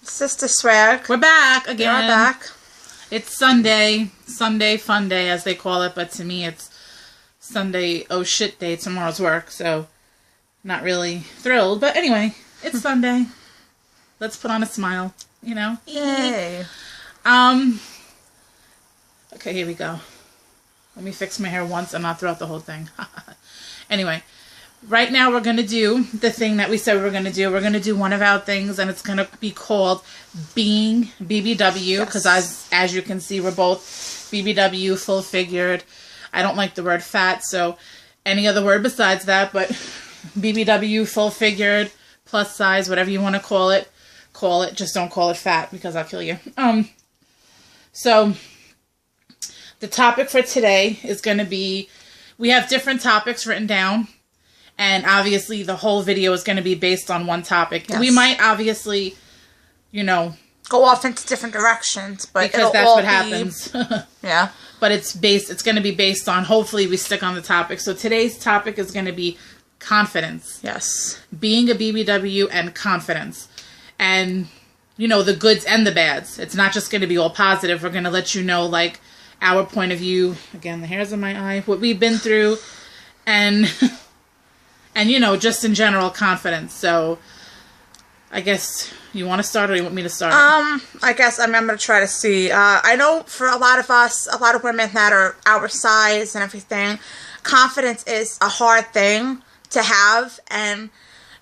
Sister Swag. We're back again. We're back. It's Sunday fun day as they call it, but to me it's Sunday oh shit day. Tomorrow's work, so not really thrilled. But anyway, it's Sunday. Let's put on a smile, you know? Yay. Okay, here we go. Let me fix my hair once and not throughout the whole thing. Anyway, right now we're going to do the thing that we said we were going to do. We're going to do one of our things, and it's going to be called Being BBW, because as you can see, we're both BBW, full-figured. I don't like the word fat, so any other word besides that, but BBW, full-figured, plus size, whatever you want to call it. Just don't call it fat, because I'll kill you. So the topic for today is going to be, we have different topics written down, and obviously the whole video is going to be based on one topic. Yes. We might obviously, you know, go off into different directions, but because that's what happens. Yeah. But it's going to be based on, hopefully we stick on the topic. So today's topic is going to be confidence. Yes. Being a BBW and confidence. And, you know, the goods and the bads. It's not just going to be all positive. We're going to let you know, like, our point of view. Again, the hairs on my eye. What we've been through. And, you know, just in general, confidence. So, I guess you want to start or you want me to start? I guess I'm going to try to see. I know for a lot of us, a lot of women that are our size and everything, confidence is a hard thing to have. And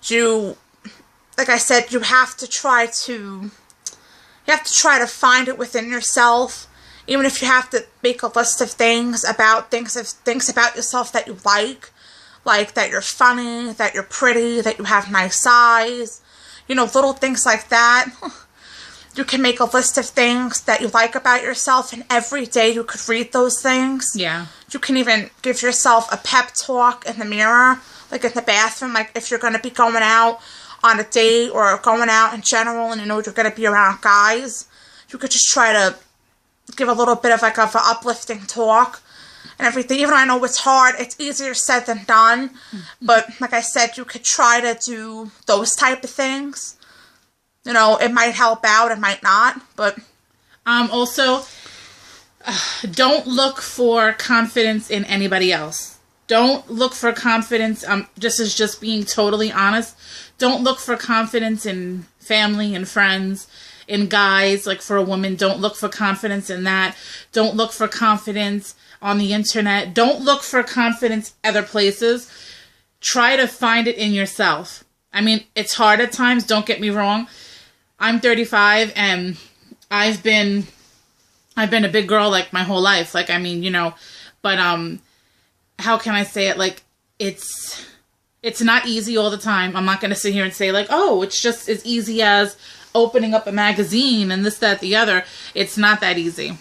you, like I said, you have to try to find it within yourself. Even if you have to make a list of things about yourself that you like that you're funny, that you're pretty, that you have nice eyes, you know, little things like that. You can make a list of things that you like about yourself, and every day you could read those things. Yeah. You can even give yourself a pep talk in the mirror, like in the bathroom, like if you're going to be going out on a date or going out in general and you know you're going to be around guys. You could just try to give a little bit of like of an uplifting talk and everything. Even though I know it's hard, it's easier said than done. But like I said, you could try to do those type of things. You know, it might help out, it might not, but also, don't look for confidence in anybody else. Don't look for confidence, just being totally honest. Don't look for confidence in family and friends. In guys, like for a woman, don't look for confidence in that. Don't look for confidence on the internet. Don't look for confidence other places. Try to find it in yourself. I mean, it's hard at times, don't get me wrong. I'm 35 and I've been a big girl like my whole life. Like, I mean, you know, but how can I say it? Like, it's not easy all the time. I'm not going to sit here and say like, oh, it's just as easy as opening up a magazine and this, that, the other. It's not that easy.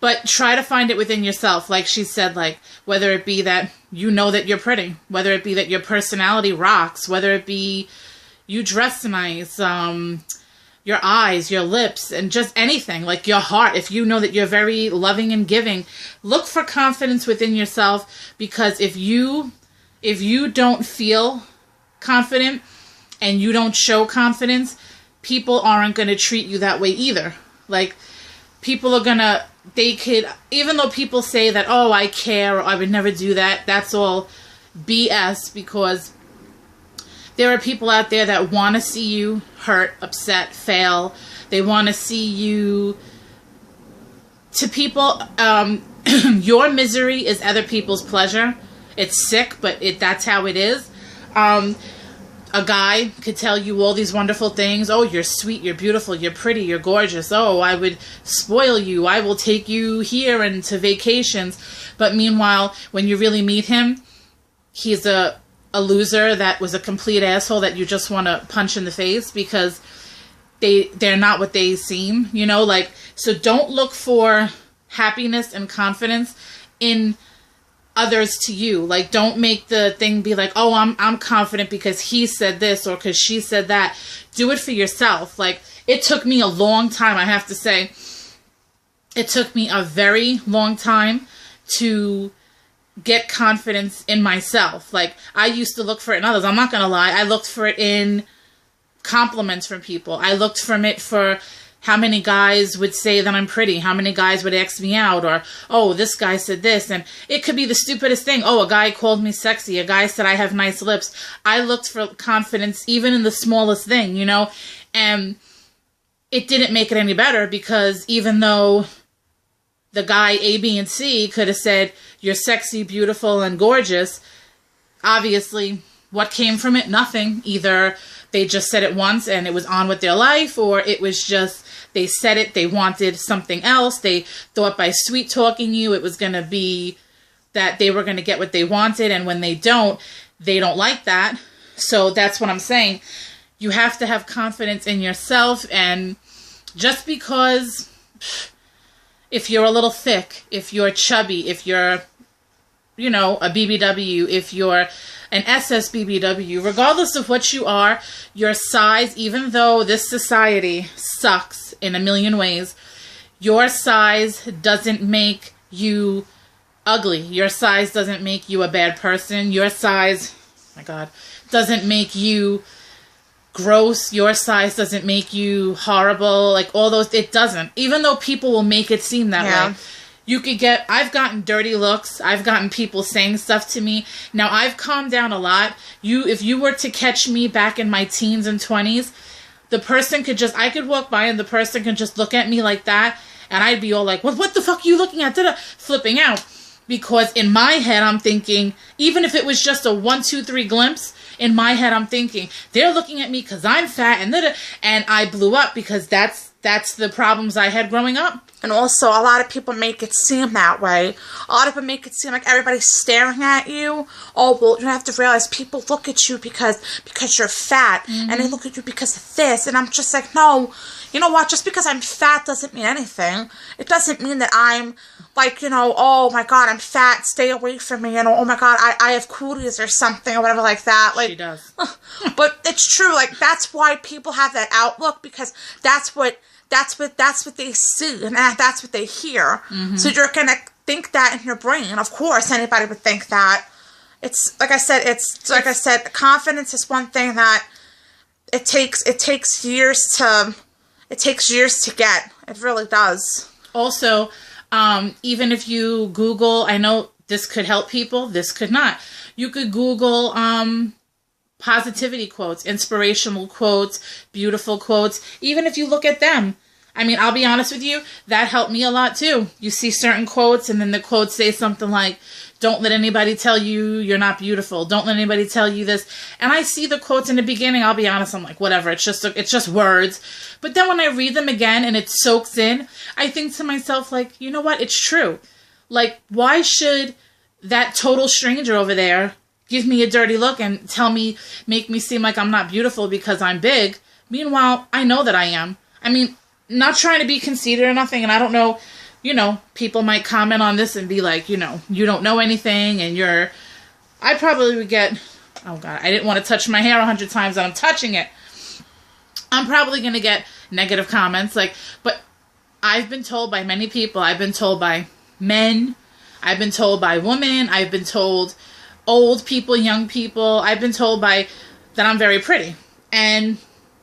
But try to find it within yourself. Like she said, like, whether it be that you know that you're pretty, whether it be that your personality rocks, whether it be you dress nice, your eyes, your lips, and just anything, like your heart. If you know that you're very loving and giving, look for confidence within yourself, because if you don't feel confident and you don't show confidence, people aren't going to treat you that way either. Like, people are going to, even though people say that, oh, I care, or I would never do that, that's all BS, because there are people out there that want to see you hurt, upset, fail. They want to see you, to people, your misery is other people's pleasure. It's sick, but that's how it is. A guy could tell you all these wonderful things. Oh, you're sweet, you're beautiful, you're pretty, you're gorgeous. Oh, I would spoil you. I will take you here and to vacations. But meanwhile, when you really meet him, he's a loser that was a complete asshole that you just want to punch in the face, because they're not what they seem, you know? Like, so don't look for happiness and confidence in others to you. Like, don't make the thing be like, oh, I'm confident because he said this or because she said that. Do it for yourself. Like, it took me a long time, I have to say. It took me a very long time to get confidence in myself. Like, I used to look for it in others. I'm not going to lie. I looked for it in compliments from people. I looked from it for how many guys would say that I'm pretty, how many guys would ask me out, or, oh, this guy said this, and it could be the stupidest thing. Oh, a guy called me sexy, a guy said I have nice lips. I looked for confidence even in the smallest thing, you know, and it didn't make it any better, because even though the guy A, B, and C could have said, you're sexy, beautiful, and gorgeous, obviously, what came from it? Nothing. Either they just said it once and it was on with their life, or it was just, they said it, they wanted something else. They thought by sweet talking you, it was going to be that they were going to get what they wanted, and when they don't like that. So that's what I'm saying. You have to have confidence in yourself, and just because if you're a little thick, if you're chubby, if you're, you know, a BBW, if you're an SSBBW, regardless of what you are, your size, even though this society sucks in a million ways, your size doesn't make you ugly. Your size doesn't make you a bad person. Your size, oh my God, doesn't make you gross. Your size doesn't make you horrible. Like all those, it doesn't. Even though people will make it seem that way. You could get, I've gotten dirty looks. I've gotten people saying stuff to me. Now, I've calmed down a lot. If you were to catch me back in my teens and 20s, the person could just, I could walk by and the person could just look at me like that, and I'd be all like, what the fuck are you looking at? Flipping out. Because in my head, I'm thinking, even if it was just a 1, 2, 3 glimpse, in my head, I'm thinking, they're looking at me because I'm fat, and I blew up because that's the problems I had growing up. And also, a lot of people make it seem that way. A lot of people make it seem like everybody's staring at you. Oh, well, you have to realize people look at you because you're fat, and they look at you because of this. And I'm just like, no, you know what? Just because I'm fat doesn't mean anything. It doesn't mean that I'm like, you know, oh my God, I'm fat, stay away from me, and oh my God, I have cooties or something or whatever like that. Like, she does. But it's true. Like, that's why people have that outlook, because that's what they see, and that's what they hear. So you're gonna think that in your brain. Of course, anybody would think that. It's like I said. Confidence is one thing that it takes years to get. It really does. Also, even if you Google, I know this could help people, this could not. You could Google positivity quotes, inspirational quotes, beautiful quotes. Even if you look at them, I mean, I'll be honest with you, that helped me a lot too. You see certain quotes, and then the quotes say something like, don't let anybody tell you you're not beautiful. Don't let anybody tell you this. And I see the quotes in the beginning, I'll be honest, I'm like, whatever, it's just words. But then when I read them again and it soaks in, I think to myself, like, you know what? It's true. Like, why should that total stranger over there give me a dirty look and make me seem like I'm not beautiful because I'm big? Meanwhile, I know that I am. I mean, not trying to be conceited or nothing, and I don't know, you know, people might comment on this and be like, you know, you don't know anything, and I probably would get, oh God, I didn't want to touch my hair 100 times and I'm touching it. I'm probably going to get negative comments, like, but I've been told by many people, I've been told by men, I've been told by women, I've been told old people, young people, I've been told that I'm very pretty. And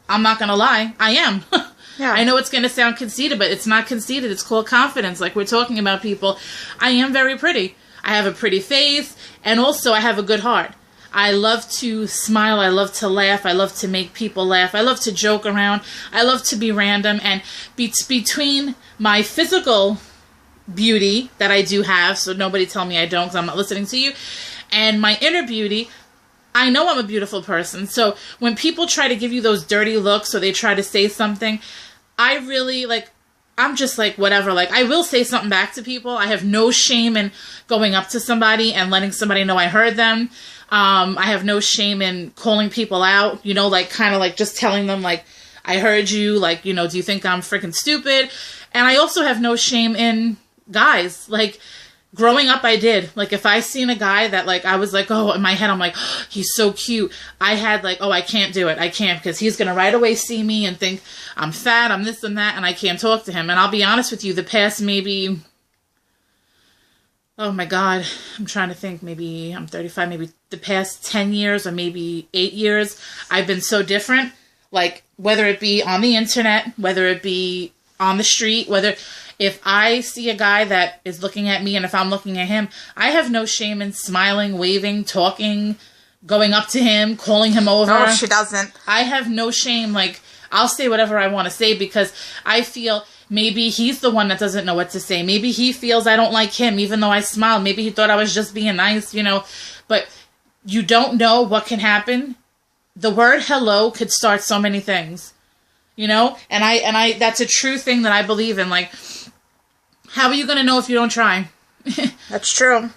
I'm not going to lie, I am. Yeah. I know it's going to sound conceited, but it's not conceited. It's called confidence. Like we're talking about people. I am very pretty. I have a pretty face, and also I have a good heart. I love to smile. I love to laugh. I love to make people laugh. I love to joke around. I love to be random. And between my physical beauty that I do have, so nobody tell me I don't because I'm not listening to you, and my inner beauty, I know I'm a beautiful person. So when people try to give you those dirty looks or they try to say something, I really, like, I'm just like, whatever. Like, I will say something back to people. I have no shame in going up to somebody and letting somebody know I heard them. I have no shame in calling people out, you know, like, kind of like just telling them, like, I heard you, like, you know, do you think I'm freaking stupid? And I also have no shame in guys. Like, growing up, I did. Like, if I seen a guy that, like, I was like, oh, in my head, I'm like, oh, he's so cute. I had, like, oh, I can't do it. I can't, because he's going to right away see me and think I'm fat, I'm this and that, and I can't talk to him. And I'll be honest with you, the past maybe, oh my God, I'm trying to think, maybe I'm 35, maybe the past 10 years or maybe 8 years, I've been so different. Like, whether it be on the internet, whether it be on the street, if I see a guy that is looking at me and if I'm looking at him, I have no shame in smiling, waving, talking, going up to him, calling him over. No, she doesn't. I have no shame. Like, I'll say whatever I want to say because I feel maybe he's the one that doesn't know what to say. Maybe he feels I don't like him even though I smiled. Maybe he thought I was just being nice, you know. But you don't know what can happen. The word hello could start so many things, you know. And I that's a true thing that I believe in. Like, how are you going to know if you don't try? That's true.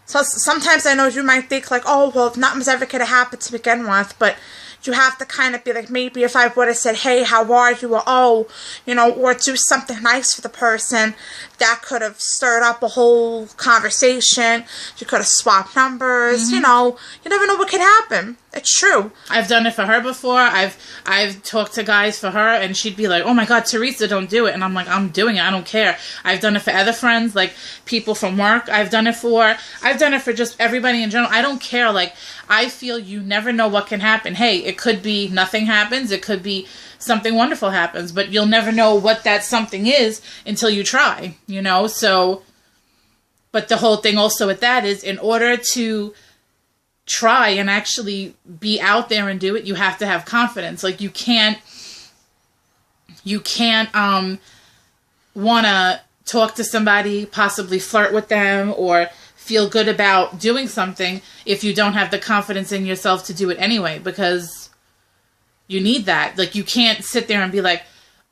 So sometimes I know you might think like, oh, well, nothing's ever going to happen to begin with, but you have to kind of be like, maybe if I would have said, hey, how are you, or oh, you know, or do something nice for the person, that could have stirred up a whole conversation. You could have swapped numbers, you know, you never know what could happen. It's true. I've done it for her before. I've talked to guys for her, and she'd be like, oh my God, Teresa, don't do it. And I'm like, I'm doing it. I don't care. I've done it for other friends, like people from work. I've done it for just everybody in general. I don't care. Like, I feel you never know what can happen. Hey, it could be nothing happens. It could be something wonderful happens, but you'll never know what that something is until you try, you know? So, but the whole thing also with that is, in order to try and actually be out there and do it, you have to have confidence. Like, you can't want to talk to somebody, possibly flirt with them, or feel good about doing something if you don't have the confidence in yourself to do it anyway, because you need that. Like, you can't sit there and be like,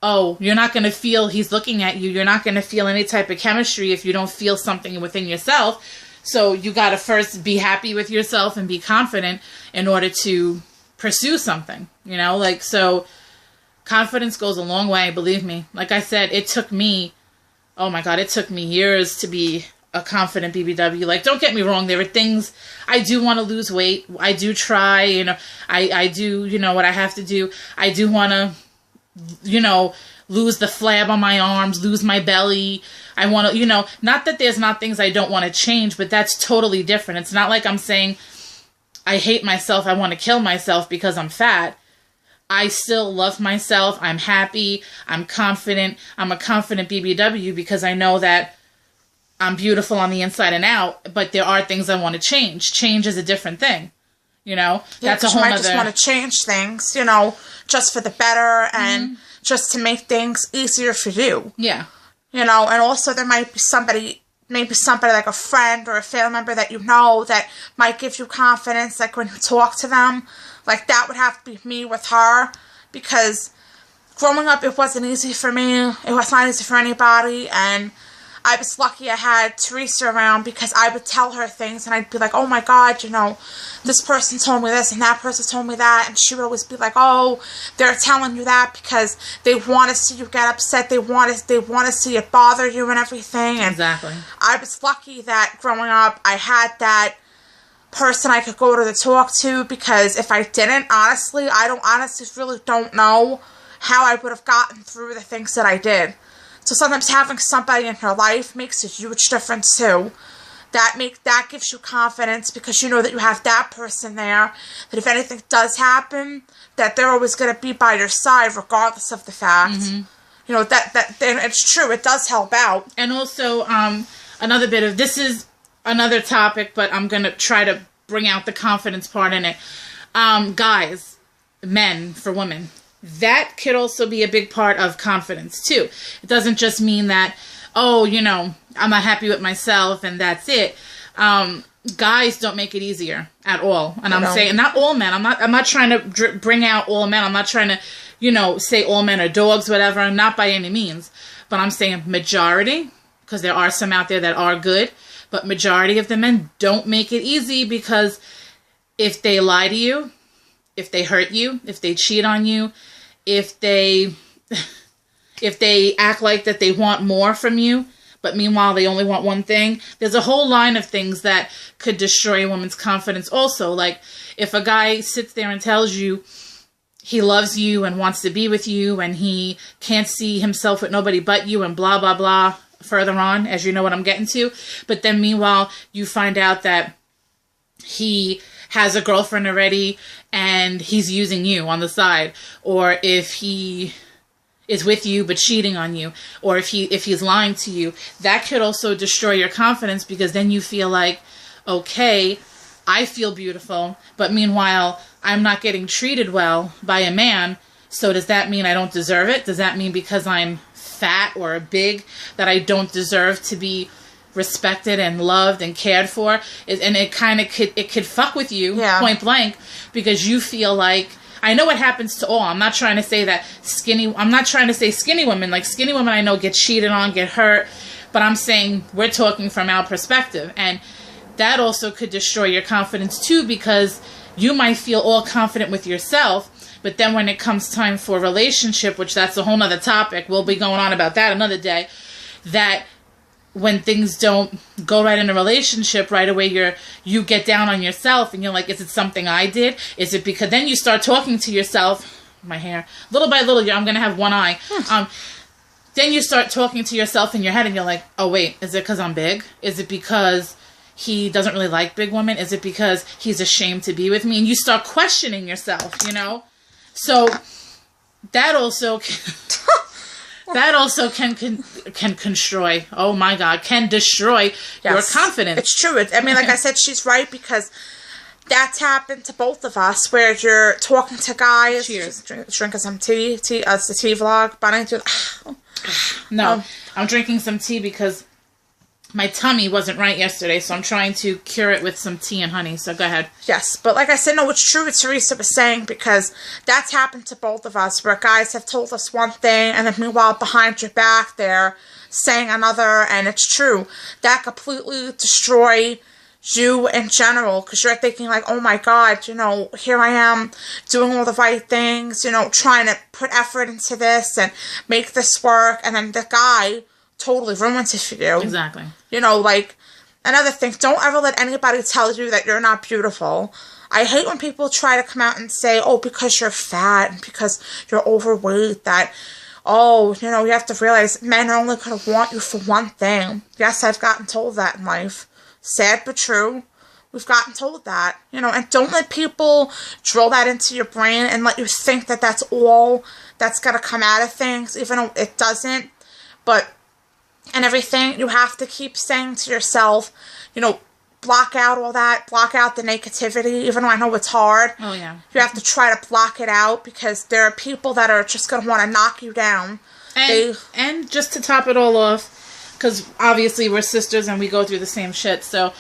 oh, you're not going to feel he's looking at you. You're not going to feel any type of chemistry if you don't feel something within yourself. So you got to first be happy with yourself and be confident in order to pursue something, you know? Like, so confidence goes a long way, believe me. Like I said, it took me, oh my God, it took me years to be a confident BBW. Like, don't get me wrong, there are things, I do want to lose weight. I do try, you know, I do, you know, what I have to do. I do want to, you know, lose the flab on my arms, lose my belly. I want to, you know, not that there's not things I don't want to change, but that's totally different. It's not like I'm saying I hate myself, I want to kill myself because I'm fat. I still love myself. I'm happy. I'm confident. I'm a confident BBW because I know that I'm beautiful on the inside and out, but there are things I want to change. Change is a different thing, you know? Yeah, that's a whole other... You might just want to change things, you know, just for the better and just to make things easier for you. Yeah. You know, and also there might be somebody, maybe somebody like a friend or a family member that you know that might give you confidence, like when you talk to them. Like, that would have to be me with her, because growing up, it wasn't easy for me. It was not easy for anybody, and I was lucky I had Teresa around, because I would tell her things, and I'd be like, oh my God, you know, this person told me this, and that person told me that, and she would always be like, oh, they're telling you that because they want to see you get upset, they want to see it bother you and everything, and exactly. I was lucky that growing up, I had that person I could go to talk to, because if I didn't, honestly, really don't know how I would have gotten through the things that I did. So sometimes having somebody in your life makes a huge difference too. That gives you confidence, because you know that you have that person there, that if anything does happen, that they're always going to be by your side regardless of the fact. You know, that it's true, it does help out. And also, another bit of, this is another topic, but I'm going to try to bring out the confidence part in it. Guys, men for women, that could also be a big part of confidence too. It doesn't just mean that, oh, you know, I'm not happy with myself and that's it. Guys don't make it easier at all. And I'm saying, not all men. I'm not trying to bring out all men. I'm not trying to, you know, say all men are dogs, whatever. Not by any means. But I'm saying majority, because there are some out there that are good. But majority of the men don't make it easy, because if they lie to you, if they hurt you, if they cheat on you, if they act like that they want more from you, but meanwhile they only want one thing, there's a whole line of things that could destroy a woman's confidence also. Like, if a guy sits there and tells you he loves you and wants to be with you and he can't see himself with nobody but you and blah, blah, blah, further on, as you know what I'm getting to. But then meanwhile, you find out that he has a girlfriend already and he's using you on the side, or if he is with you but cheating on you, or if he's lying to you, that could also destroy your confidence, because then you feel like, okay, I feel beautiful, but meanwhile I'm not getting treated well by a man, so does that mean I don't deserve it? Does that mean because I'm fat or big that I don't deserve to be respected and loved and cared for? And it kind of could fuck with you, point blank, because you feel like, I know it happens to all. I'm not trying to say that skinny women, like skinny women I know get cheated on, get hurt, but I'm saying we're talking from our perspective. And that also could destroy your confidence too, because you might feel all confident with yourself, but then when it comes time for a relationship, which that's a whole nother topic, we'll be going on about that another day, that when things don't go right in a relationship, right away you get down on yourself and you're like, is it something I did? Is it because then you start talking to yourself, my hair, little by little, I'm going to have one eye. Then you start talking to yourself in your head and you're like, oh wait, is it because I'm big? Is it because he doesn't really like big women? Is it because he's ashamed to be with me? And you start questioning yourself, you know? So that also can destroy. Oh my God, can destroy your confidence. It's true. I mean, like I said, she's right, because that's happened to both of us, where you're talking to guys. Cheers. Drinking some tea. It's the tea vlog. No, I'm drinking some tea because my tummy wasn't right yesterday, so I'm trying to cure it with some tea and honey. So go ahead. Yes, but like I said, no, it's true what Teresa was saying, because that's happened to both of us, where guys have told us one thing, and then meanwhile behind your back they're saying another, and it's true. That completely destroys you in general, because you're thinking like, oh my God, you know, here I am doing all the right things, you know, trying to put effort into this and make this work, and then the guy totally ruins it for you. Exactly. You know, like, another thing, don't ever let anybody tell you that you're not beautiful. I hate when people try to come out and say, oh, because you're fat and because you're overweight, that, oh, you know, you have to realize men are only going to want you for one thing. Yes, I've gotten told that in life. Sad but true. We've gotten told that, you know, and don't let people drill that into your brain and let you think that that's all that's going to come out of things, even though it doesn't. But and everything, you have to keep saying to yourself, you know, block out all that, block out the negativity, even though I know it's hard. Oh, yeah. You have to try to block it out, because there are people that are just going to want to knock you down. And just to top it all off, because obviously we're sisters and we go through the same shit, so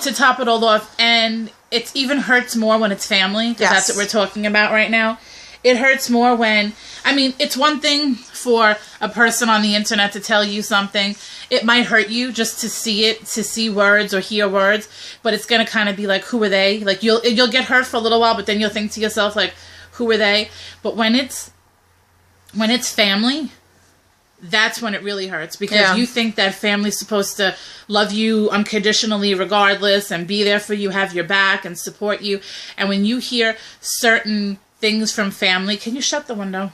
to top it all off, and it even hurts more when it's family, because that's what we're talking about right now. It hurts more when, I mean, it's one thing for a person on the internet to tell you something. It might hurt you just to see it, to see words or hear words, but it's going to kind of be like, who are they? Like, you'll get hurt for a little while, but then you'll think to yourself, like, who are they? But when it's family, that's when it really hurts, because you think that family's supposed to love you unconditionally regardless and be there for you, have your back and support you. And when you hear certain things from family, can you shut the window?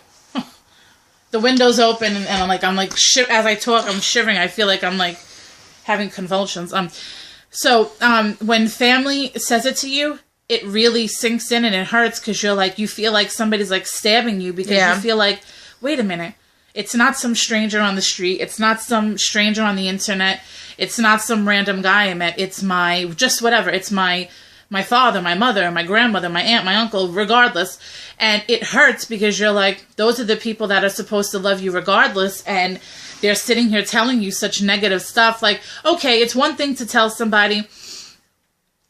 The window's open, and I'm like as I talk, I'm shivering. I feel like I'm like having convulsions. So when family says it to you, it really sinks in and it hurts, because you feel like somebody's like stabbing you, because you feel like, wait a minute, it's not some stranger on the street, it's not some stranger on the internet, it's not some random guy I met, it's my father, my mother, my grandmother, my aunt, my uncle, regardless. And it hurts, because you're like, those are the people that are supposed to love you regardless, and they're sitting here telling you such negative stuff. Like, okay, it's one thing to tell somebody,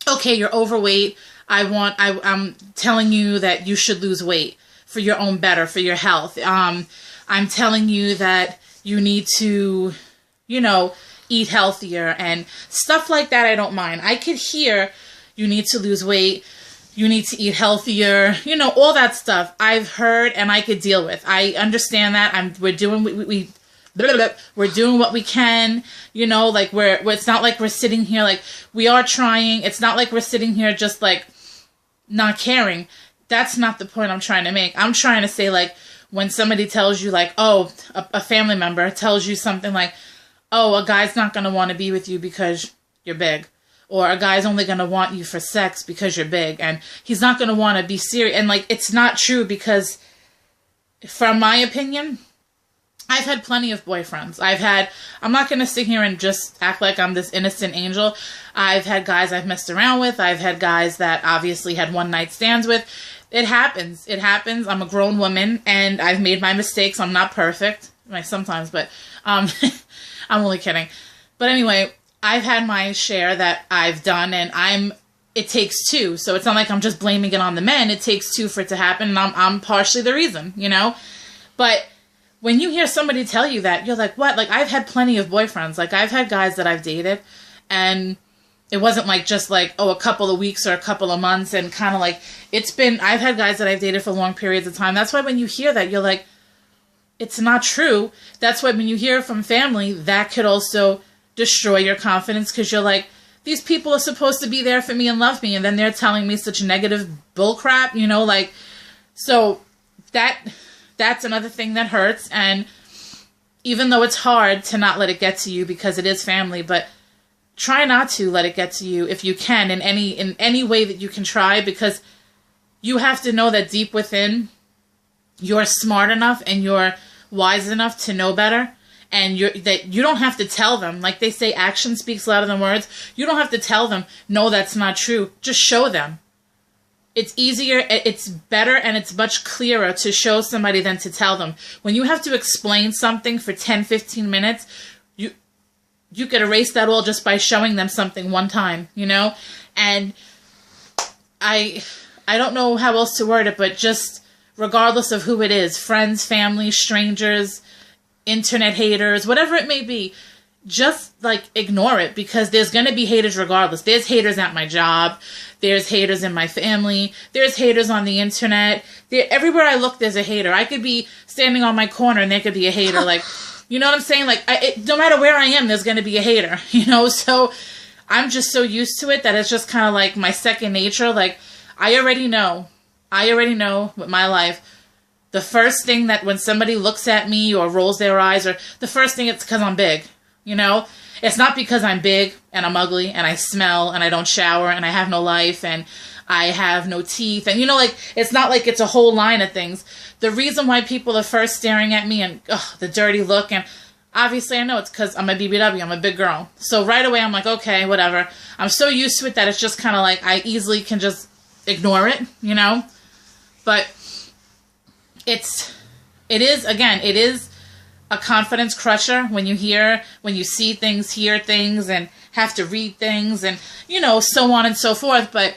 okay, you're overweight, I'm telling you that you should lose weight for your own better, for your health. I'm telling you that you need to, you know, eat healthier and stuff like that. I don't mind. I could hear, you need to lose weight, you need to eat healthier, you know, all that stuff I've heard and I could deal with. I understand that. We're doing we're doing what we can, you know, like it's not like we're sitting here, like we are trying. It's not like we're sitting here just like not caring. That's not the point I'm trying to make. I'm trying to say, like, when somebody tells you, like, oh, a family member tells you something like, oh, a guy's not going to want to be with you because you're big. or a guy's only going to want you for sex because you're big, and he's not going to want to be serious. And, like, it's not true, because from my opinion, I've had plenty of boyfriends. I'm not going to sit here and just act like I'm this innocent angel. I've had guys I've messed around with. I've had guys that obviously had one night stands with. It happens. It happens. I'm a grown woman, and I've made my mistakes. I'm not perfect. Like, sometimes, but I'm only kidding. But anyway, I've had my share that I've done, and it takes two. So it's not like I'm just blaming it on the men. It takes two for it to happen, and I'm partially the reason, you know? But when you hear somebody tell you that, you're like, what? Like, I've had plenty of boyfriends. Like, I've had guys that I've dated, and it wasn't like just like, oh, a couple of weeks or a couple of months, and kind of like, I've had guys that I've dated for long periods of time. That's why when you hear that, you're like, it's not true. That's why when you hear it from family, that could also destroy your confidence, because you're like, these people are supposed to be there for me and love me, and then they're telling me such negative bullcrap, you know, like, so that's another thing that hurts. And even though it's hard to not let it get to you, because it is family, but try not to let it get to you if you can, in any way that you can try, because you have to know that deep within, you're smart enough and you're wise enough to know better. And that you don't have to tell them. Like they say, action speaks louder than words. You don't have to tell them, no, that's not true. Just show them. It's easier, it's better, and it's much clearer to show somebody than to tell them. When you have to explain something for 10, 15 minutes, you could erase that all just by showing them something one time, you know? And I don't know how else to word it, but just regardless of who it is, friends, family, strangers, internet haters, whatever it may be, just like ignore it, because there's going to be haters regardless. There's haters at my job. There's haters in my family. There's haters on the internet. Everywhere I look, there's a hater. I could be standing on my corner and there could be a hater. Like, you know what I'm saying? Like, no matter where I am, there's going to be a hater, you know? So I'm just so used to it that it's just kind of like my second nature. Like, I already know with my life, the first thing that when somebody looks at me or rolls their eyes, or the first thing, it's because I'm big, you know? It's not because I'm big and I'm ugly and I smell and I don't shower and I have no life and I have no teeth. And, you know, like, it's not like it's a whole line of things. The reason why people are first staring at me and, the dirty look, and obviously I know it's because I'm a BBW, I'm a big girl. So right away I'm like, okay, whatever. I'm so used to it that it's just kind of like I easily can just ignore it, you know? But it is a confidence crusher when you see things, hear things, and have to read things, and, you know, so on and so forth. But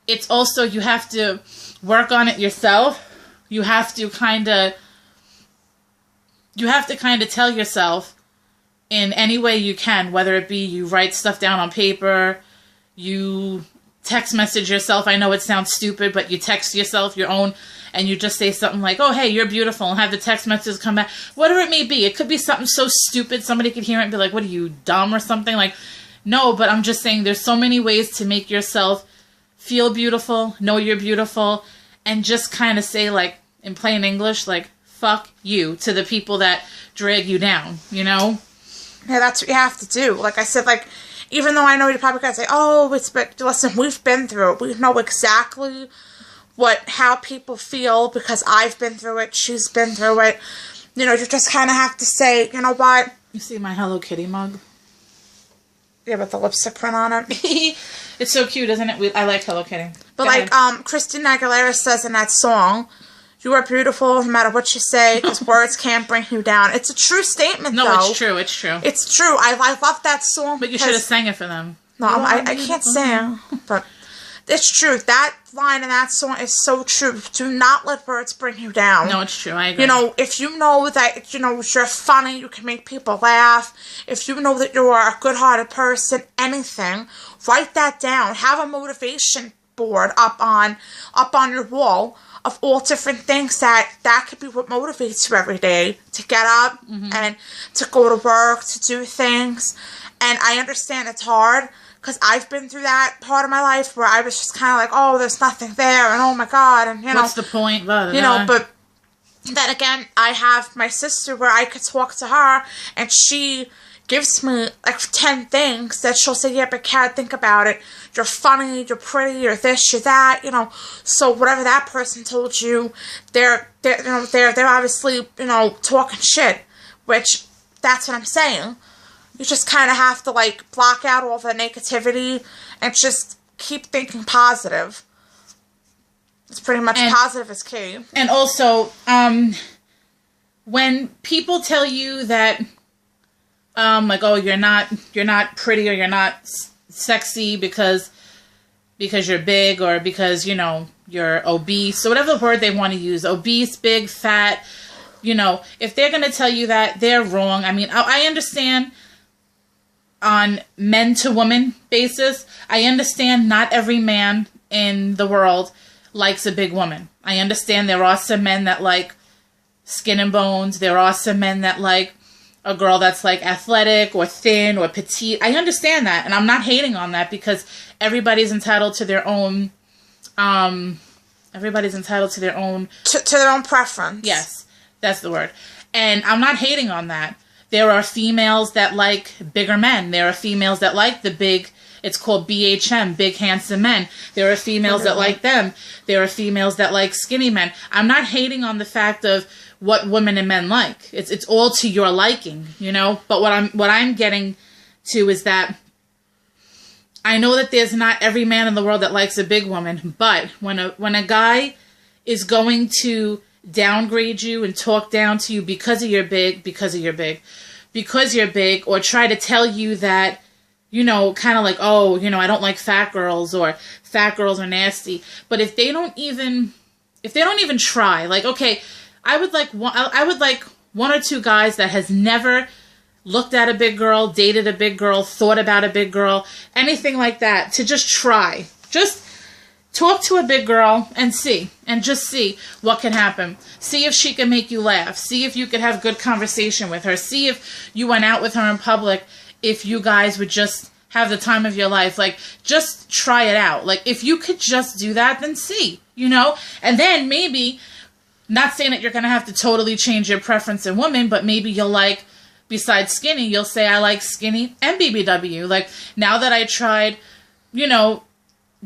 it's also, you have to work on it yourself. You have to kind of tell yourself in any way you can, whether it be you write stuff down on paper, you text message yourself. I know it sounds stupid, but you text yourself your own, and you just say something like, oh, hey, you're beautiful, and have the text messages come back. Whatever it may be. It could be something so stupid somebody could hear it and be like, what are you, dumb or something? Like, no, but I'm just saying there's so many ways to make yourself feel beautiful, know you're beautiful, and just kind of say, like, in plain English, like, fuck you to the people that drag you down, you know? Yeah, that's what you have to do. Like I said, like, even though I know you're probably going to say, oh, but listen, we've been through it. We know exactly how people feel, because I've been through it, she's been through it. You know, you just kind of have to say, you know what? You see my Hello Kitty mug? Yeah, with the lipstick print on it. It's so cute, isn't it? I like Hello Kitty. But Christina Aguilera says in that song, you are beautiful no matter what you say, because words can't bring you down. It's a true statement, though. No, it's true. It's true. It's true. I love that song. But you should have sang it for them. No, I can't sing. But it's true. That line in that song is so true. Do not let words bring you down. No, it's true. I agree. You know, if you know that, you know, you're funny, you can make people laugh. If you know that you are a good-hearted person, anything, write that down. Have a motivation board up on your wall of all different things that could be what motivates you every day to get up and to go to work, to do things. And I understand it's hard, because I've been through that part of my life where I was just kind of like, oh, there's nothing there, and oh my God, and, you know. What's the point? Blah, blah, you know, but then again, I have my sister where I could talk to her, and she, gives me like 10 things that she'll say, yeah, but Kat, think about it. You're funny, you're pretty, you're this, you're that, you know. So whatever that person told you, they're obviously, you know, talking shit, which that's what I'm saying. You just kind of have to like block out all the negativity and just keep thinking positive. It's pretty much positive is key. And also, when people tell you that, like, oh, you're not pretty or you're not sexy because you're big or because, you know, you're obese, so whatever word they want to use, obese, big, fat, you know, if they're going to tell you that, they're wrong. I mean, I understand on men to woman basis, I understand not every man in the world likes a big woman. I understand there are some men that like skin and bones. There are some men that like a girl that's like athletic or thin or petite. I understand that, and I'm not hating on that because everybody's entitled to their own. Everybody's entitled to their own to their own preference. Yes, that's the word, and I'm not hating on that. There are females that like bigger men. There are females that like the big. It's called BHM, big handsome men. There are females that like them. There are females that like skinny men. I'm not hating on the fact of what women and men like. It's all to your liking, you know. But what I'm getting to is that I know that there's not every man in the world that likes a big woman, but when a guy is going to downgrade you and talk down to you because you're big, or try to tell you that, you know, kind of like, oh, you know, I don't like fat girls or fat girls are nasty. But if they don't even try, like, okay, I would like one or two guys that has never looked at a big girl, dated a big girl, thought about a big girl, anything like that, to just try. Just talk to a big girl and just see what can happen. See if she can make you laugh. See if you could have good conversation with her. See if you went out with her in public, if you guys would just have the time of your life. Like, just try it out. Like, if you could just do that, then see, you know? And then maybe, not saying that you're going to have to totally change your preference in women, but maybe you'll like, besides skinny, you'll say, I like skinny and BBW. Like, now that I tried, you know,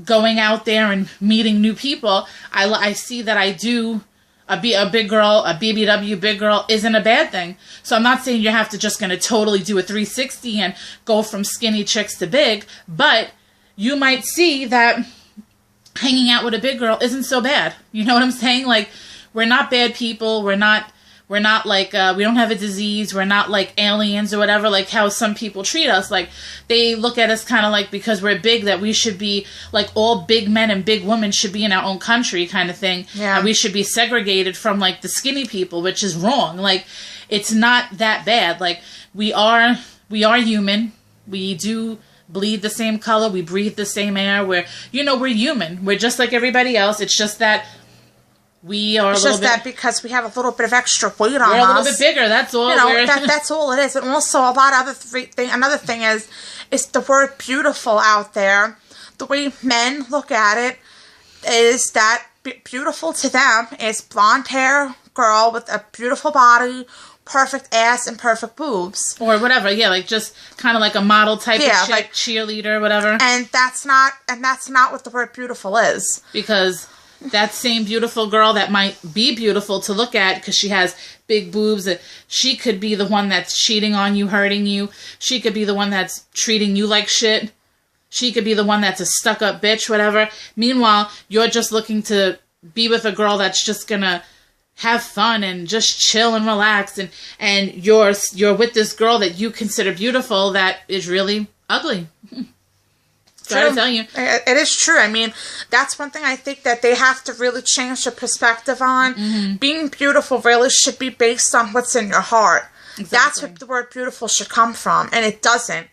going out there and meeting new people, I see that I do a big girl, a BBW big girl isn't a bad thing. So I'm not saying you have to just going to totally do a 360 and go from skinny chicks to big, but you might see that hanging out with a big girl isn't so bad. You know what I'm saying? Like, we're not bad people. We're not like, we don't have a disease. We're not like aliens or whatever, like how some people treat us. Like, they look at us kind of like because we're big that we should be, like, all big men and big women should be in our own country kind of thing. Yeah. And we should be segregated from, like, the skinny people, which is wrong. Like, it's not that bad. Like, we are human. We do bleed the same color. We breathe the same air. We're human. We're just like everybody else. It's just that we are. It's just that because we have a little bit of extra weight on us. We're a little bit bigger. That's all. You know, that's all it is. And also, a lot of another thing is the word beautiful out there. The way men look at it is that beautiful to them is blonde hair girl with a beautiful body, perfect ass, and perfect boobs, or whatever. Yeah, like just kind of like a model type of chick, like cheerleader, whatever. And that's not what the word beautiful is. Because that same beautiful girl that might be beautiful to look at because she has big boobs, she could be the one that's cheating on you, hurting you. She could be the one that's treating you like shit. She could be the one that's a stuck-up bitch, whatever. Meanwhile, you're just looking to be with a girl that's just gonna have fun and just chill and relax, and you're with this girl that you consider beautiful that is really ugly. True. To tell you. It is true. I mean, that's one thing I think that they have to really change their perspective on. Mm-hmm. Being beautiful really should be based on what's in your heart. Exactly. That's what the word beautiful should come from, and it doesn't.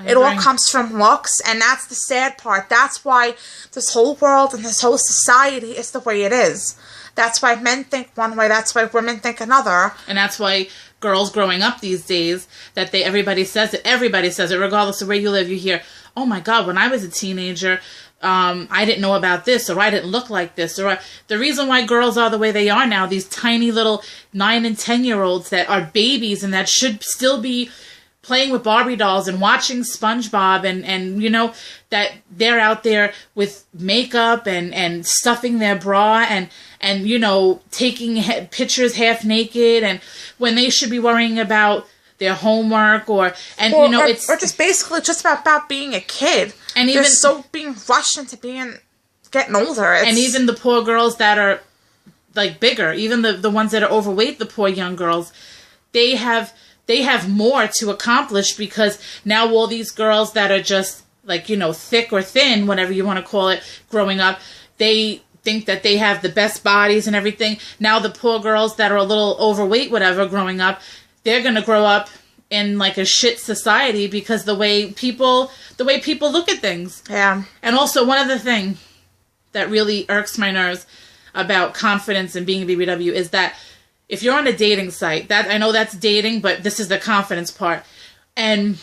It all comes from looks, and that's the sad part. That's why this whole world and this whole society is the way it is. That's why men think one way, that's why women think another. And that's why girls growing up these days, that everybody says it, regardless of where you live, you hear, oh my God, when I was a teenager, I didn't know about this, or I didn't look like this, or the reason why girls are the way they are now, these tiny little 9 and 10-year-olds that are babies and that should still be playing with Barbie dolls and watching SpongeBob and you know, that they're out there with makeup and stuffing their bra and you know, taking pictures half naked, and when they should be worrying about their homework or you know, it's just basically just about being a kid, and even so being rushed into getting older. And even the poor girls that are like bigger, even the ones that are overweight, the poor young girls, they have more to accomplish, because now all these girls that are just like, you know, thick or thin, whatever you want to call it, growing up, they think that they have the best bodies and everything. Now the poor girls that are a little overweight, whatever, growing up, they're going to grow up in like a shit society because the way people look at things. Yeah. And also one other thing that really irks my nerves about confidence and being a BBW is that if you're on a dating site, that I know that's dating, but this is the confidence part. And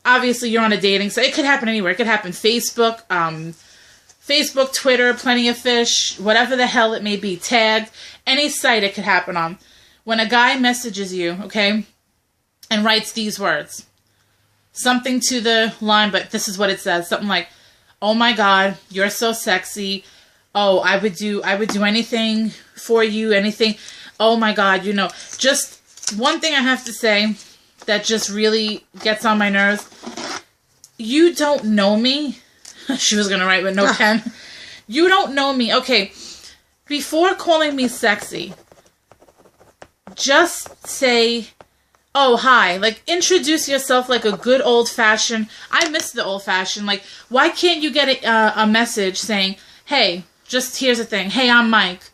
obviously you're on a dating site. It could happen anywhere. It could happen Facebook, Twitter, Plenty of Fish, whatever the hell it may be, tagged, any site it could happen on. When a guy messages you, okay, and writes these words, something to the line, but this is what it says, something like, "Oh my God, you're so sexy. Oh, I would do anything for you, anything. Oh my God," you know, just one thing I have to say that just really gets on my nerves. You don't know me. She was going to write with no pen. You don't know me. Okay, before calling me sexy, just say, "Oh, hi." Like, introduce yourself like a good old-fashioned. I miss the old-fashioned. Like, why can't you get a message saying, "Hey, just here's the thing. Hey, I'm Mike.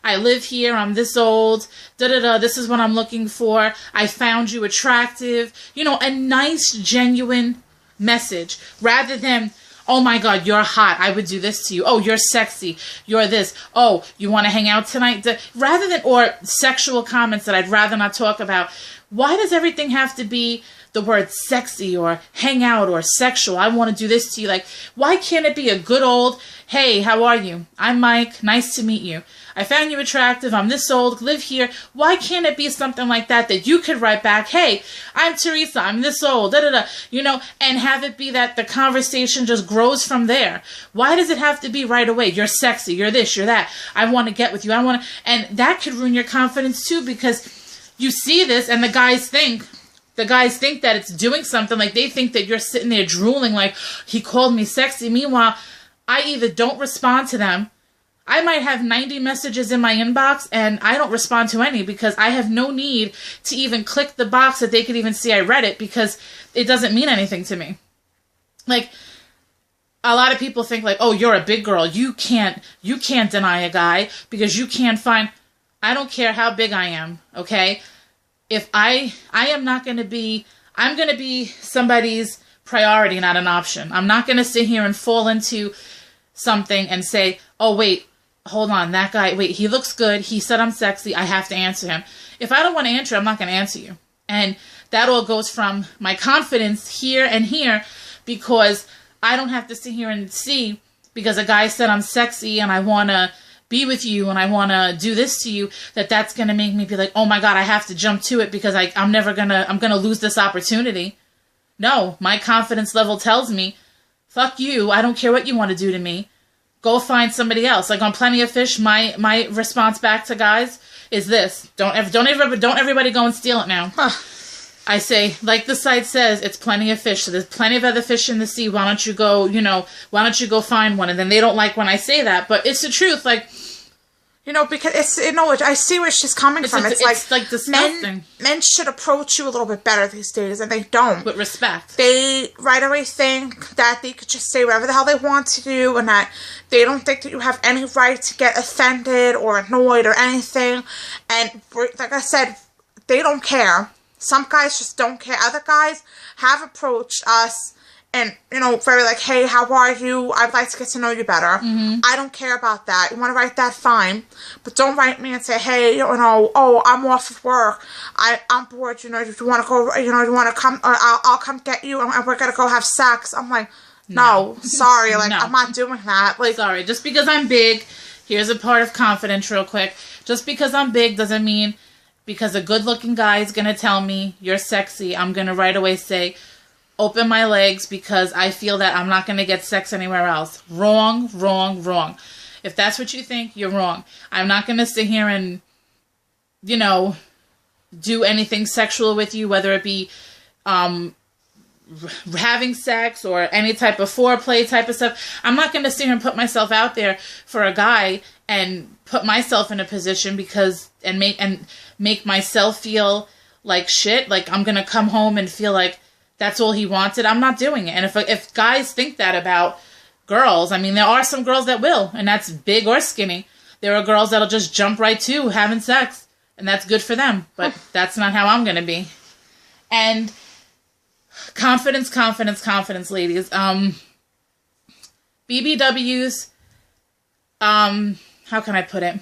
I live here. I'm this old. Da-da-da. This is what I'm looking for. I found you attractive." You know, a nice, genuine message. Rather than, "Oh my God, you're hot. I would do this to you. Oh, you're sexy. You're this. Oh, you want to hang out tonight?" Rather than, or sexual comments that I'd rather not talk about. Why does everything have to be the word sexy or hang out or sexual? I want to do this to you. Like, why can't it be a good old, "Hey, how are you? I'm Mike. Nice to meet you. I found you attractive. I'm this old. Live here." Why can't it be something like that you could write back, "Hey, I'm Teresa. I'm this old. Da da da." You know, and have it be that the conversation just grows from there. Why does it have to be right away? "You're sexy. You're this. You're that. I want to get with you. I want to," and that could ruin your confidence too, because you see this and the guys think that it's doing something. Like, they think that you're sitting there drooling like, "He called me sexy." Meanwhile, I either don't respond to them. I might have 90 messages in my inbox and I don't respond to any, because I have no need to even click the box that they could even see I read it, because it doesn't mean anything to me. Like, a lot of people think like, "Oh, you're a big girl. You can't deny a guy because you can't find." I don't care how big I am, okay? If I am not going to be, I'm going to be somebody's priority, not an option. I'm not going to sit here and fall into something and say, "Oh, wait, hold on, that guy, wait, he looks good. He said I'm sexy. I have to answer him." If I don't want to answer, I'm not going to answer you. And that all goes from my confidence here and here, because I don't have to sit here and see, because a guy said I'm sexy and I want to be with you and I want to do this to you, that's going to make me be like, "Oh my God, I have to jump to it because I'm going to lose this opportunity." No, my confidence level tells me, fuck you. I don't care what you want to do to me. Go find somebody else. Like on Plenty of Fish, my response back to guys is this: don't everybody go and steal it now. I say, like the site says, it's plenty of fish. So there's plenty of other fish in the sea. Why don't you go, why don't you go find one? And then they don't like when I say that, but it's the truth. Like, because it's, I see where she's coming from. It's like disgusting. Men should approach you a little bit better these days, and they don't. With respect. They right away think that they could just say whatever the hell they want to do, and that they don't think that you have any right to get offended or annoyed or anything. And like I said, they don't care. Some guys just don't care. Other guys have approached us and, very like, "Hey, how are you? I'd like to get to know you better." Mm-hmm. I don't care about that. You want to write that, fine. But don't write me and say, "Hey, oh, I'm off of work. I'm bored. Do you want to go, you want to come, or I'll come get you and we're going to go have sex." I'm like, no, sorry. Like, no. I'm not doing that. Like, sorry. Just because I'm big, here's a part of confidence real quick. Just because I'm big doesn't mean because a good-looking guy is going to tell me you're sexy, I'm going to right away say, open my legs because I feel that I'm not going to get sex anywhere else. Wrong, wrong, wrong. If that's what you think, you're wrong. I'm not going to sit here and, you know, do anything sexual with you, whether it be having sex or any type of foreplay type of stuff. I'm not going to sit here and put myself out there for a guy and put myself in a position and make myself feel like shit. Like I'm going to come home and feel like that's all he wanted. I'm not doing it. And if guys think that about girls, I mean, there are some girls that will, and that's big or skinny. There are girls that'll just jump right to having sex, and that's good for them. But that's not how I'm going to be. And confidence, confidence, confidence, ladies. BBWs, how can I put it?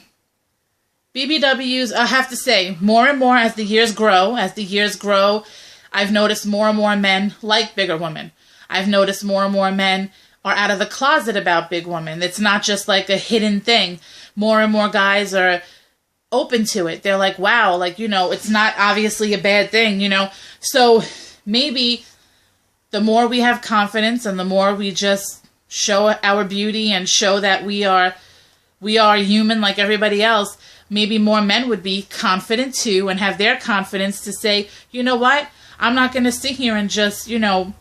BBWs, I have to say, more and more as the years grow, I've noticed more and more men like bigger women. I've noticed more and more men are out of the closet about big women. It's not just like a hidden thing. More and more guys are open to it. They're like, wow, like, you know, it's not obviously a bad thing, you know. So maybe the more we have confidence and the more we just show our beauty and show that we are human like everybody else, maybe more men would be confident too and have their confidence to say, you know what? I'm not going to sit here and just, you know,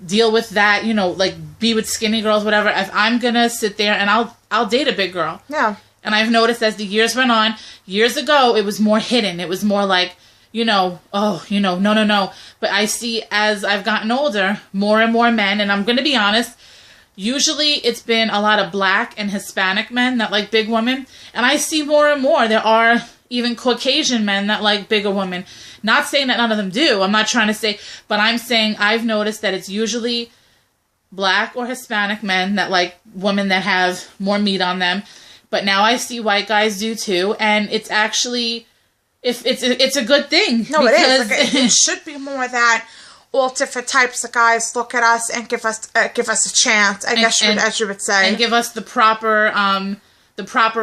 deal with that, you know, like be with skinny girls, whatever. If I'm going to sit there and I'll date a big girl. Yeah. And I've noticed as the years went on, years ago, it was more hidden. It was more like, you know, oh, you know, no. But I see as I've gotten older, more and more men, and I'm going to be honest, usually it's been a lot of Black and Hispanic men that like big women. And I see more and more. There are even Caucasian men that like bigger women. Not saying that none of them do. I'm not trying to say, but I'm saying I've noticed that it's usually Black or Hispanic men that like women that have more meat on them. But now I see white guys do too. And it's actually, if it's a good thing. No, it is. Like, it should be more that all different types of guys look at us and give us a chance, I guess, as you would say. And give us the proper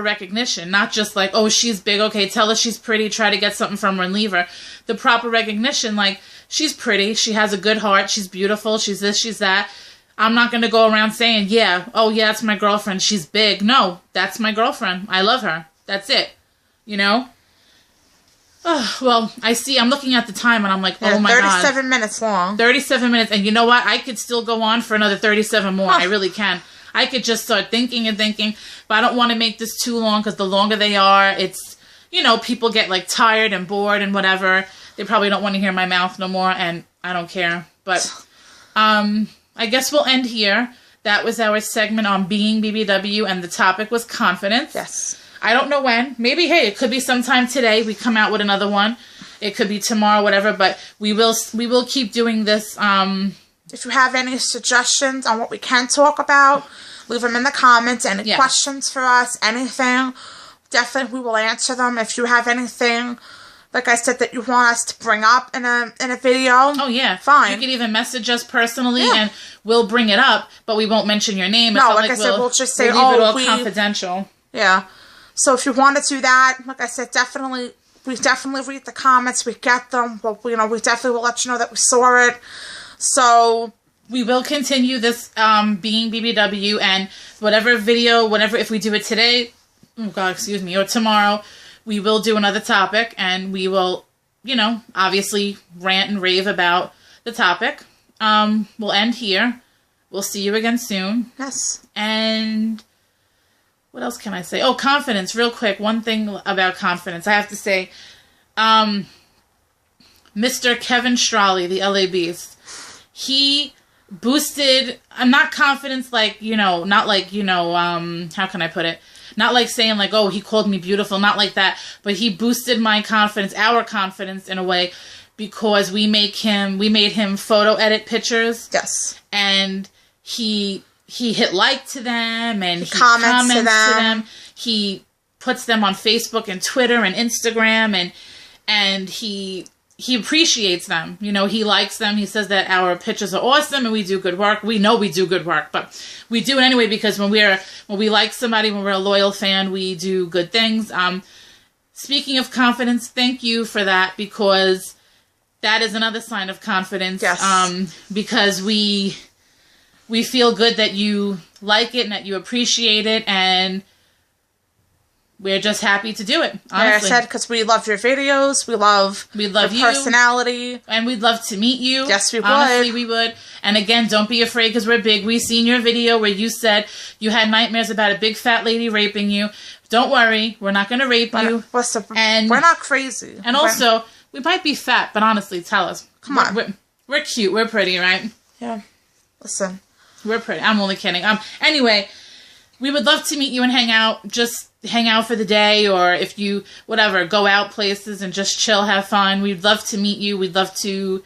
recognition, not just like, oh, she's big, okay, tell her she's pretty, try to get something from her and leave her. The proper recognition, like, she's pretty, she has a good heart, she's beautiful, she's this, she's that. I'm not going to go around saying, yeah, oh, yeah, that's my girlfriend, she's big. No, that's my girlfriend. I love her. That's it. You know? Oh, well, I'm looking at the time and I'm like, oh my God. 37 minutes long. 37 minutes. And you know what? I could still go on for another 37 more. I really can. I could just start thinking and thinking, but I don't want to make this too long because the longer they are, it's, you know, people get like tired and bored and whatever. They probably don't want to hear my mouth no more, and I don't care. But I guess we'll end here. That was our segment on being BBW, and the topic was confidence. Yes. I don't know when. Maybe, hey, it could be sometime today we come out with another one. It could be tomorrow, whatever, but we will keep doing this. If you have any suggestions on what we can talk about, leave them in the comments. Any questions for us, anything, definitely we will answer them. If you have anything, like I said, that you want us to bring up in a video, oh yeah, fine. You can even message us personally, and we'll bring it up, but we won't mention your name. No, like I said, we'll just say, leave it all confidential. Yeah. So if you want to do that, like I said, we definitely read the comments. We get them. Well, you know, we definitely will let you know that we saw it. So we will continue this being BBW, and whatever video, if we do it today, oh God, excuse me, or tomorrow, we will do another topic, and we will, you know, obviously rant and rave about the topic. We'll end here. We'll see you again soon. Yes. And what else can I say? Oh, confidence, real quick. One thing about confidence. I have to say, Mr. Kevin Strawley, the LA Beast, he boosted, not confidence like, you know, not like, you know, how can I put it? Not like saying like, oh, he called me beautiful, not like that, but he boosted my confidence, our confidence in a way, because we made him photo edit pictures. Yes. And he hit like to them, and he comments to them. He puts them on Facebook and Twitter and Instagram, and he appreciates them. You know, he likes them. He says that our pictures are awesome and we do good work. We know we do good work, but we do it anyway because when we like somebody, when we're a loyal fan, we do good things. speaking of confidence, thank you for that, because that is another sign of confidence. Yes. Because we feel good that you like it and that you appreciate it, and we're just happy to do it, honestly. Like I said, because we love your videos. We love your your personality. And we'd love to meet you. Yes, we would. Honestly, we would. And again, don't be afraid, because we're big. We seen your video where you said you had nightmares about a big fat lady raping you. Don't worry. We're not going to rape you. And we're not crazy. And also, we might be fat, but honestly, tell us. Come on. We're cute. We're pretty, right? Yeah. Listen. We're pretty. I'm only kidding. Anyway, we would love to meet you and hang out. Just hang out for the day, or if you, whatever, go out places and just chill, have fun. We'd love to meet you. We'd love to,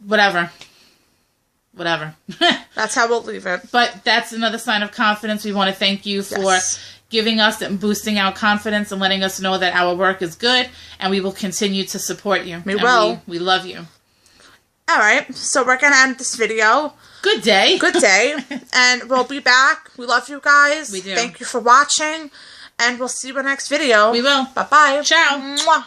whatever. That's how we'll leave it. But that's another sign of confidence. We want to thank you for giving us and boosting our confidence and letting us know that our work is good, and we will continue to support you. We will. We love you. All right. So we're going to end this video. Good day. Good day. And we'll be back. We love you guys. We do. Thank you for watching. And we'll see you in the next video. We will. Bye-bye. Ciao. Mwah.